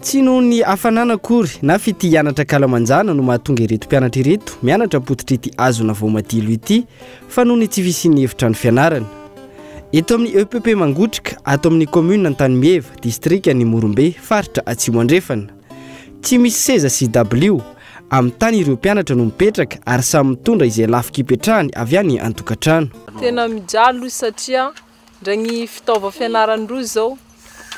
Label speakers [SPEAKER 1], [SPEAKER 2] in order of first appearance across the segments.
[SPEAKER 1] Tsy noho ny hafanana akory na fity hianatra kalamanjana no mahatonga ireto mpianatra ireto mianatra potitra ity azona vao madilo ity fa noho ny tsy fisian'ny efitrano fianarana. Eto amin'ny EPP Mangotrika, ato amin'ny commune Antanimieva, district-ny Morombe, faritra Atsimo Andrefana. Tsy misy seza sy dabilio, amin'ny tany ireo mpianatra no mipetraka ary samy mitondra izay lafika ipetrahany avy any an-tokatrano.
[SPEAKER 2] Tena mijaly satria ndregny fitaova fianaran-drozy zao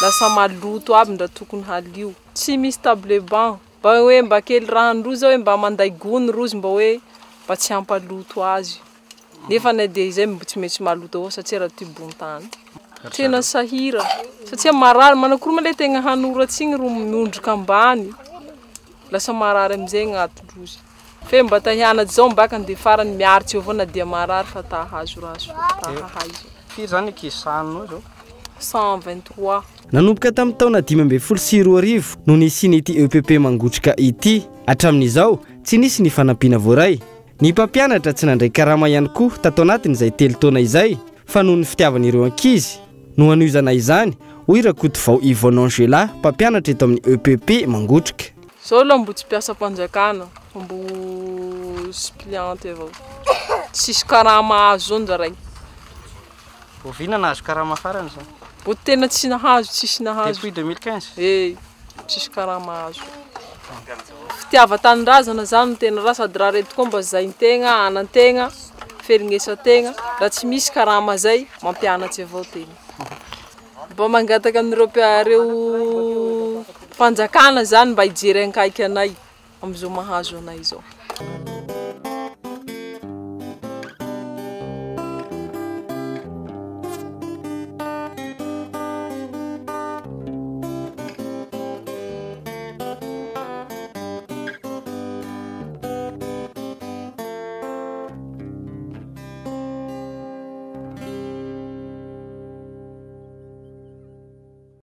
[SPEAKER 2] lasa maloto aby ndra tokony halio. Tsy misy table banc, mba hoe mba kely rahandrozy zao hoe mba manday gony rozy mba hoe mba tsy hampaloto azy. Nefa na dia izay mba tsy maintsy maloto avao satria raha tibon-tany. Tena sahira satria marary manakory ma le tegna hanoratsy igny ro miondroka ambany. Lasa marary amizay agnatindrozy. Fe mba tahianatsy zao mbakany dia farany miaritsy avao na dia marary fa tahazo raso tahahaizo.
[SPEAKER 3] Firy zany kisanao zao?
[SPEAKER 2] 123.
[SPEAKER 1] Nanomboka tamin'ny taona 2024 no nisiany ity EPP Mangotrika ity. Hatramin'izao tsy nisy ny fanampiana voaray. Ny mpampianatra tsy nandray karama ihany koa tato anatin'izay 3 taona izay fa noho ny fitiavan'ireo ankizy no hanohizana izany hoy Rakoto Vao Yvonne Angela, mpampianatra eto amin'ny EPP Mangotrika.
[SPEAKER 2] Zao aloha mbo tsy mpiasa mpanjakana, mbo suppliante avao. Tsisy karama azo zao njaray.
[SPEAKER 3] Vina nahazo karama farany zao?
[SPEAKER 2] Mbo tena tsy nahazo, tsisy nahazo.
[SPEAKER 3] Depuis 2015?
[SPEAKER 2] Tsisy karama azo. Fitiava-tanindrazana zany no tena raha sady raha reto koa mba zain-tegna, anan-tegna, feringesan-tegna. Raha tsy misy karama zay, mampianatsy avao tegna. Mba mangataka an'ireo mpanjakana zany mba hijery ankaiky anay amizao mahazo anay zao.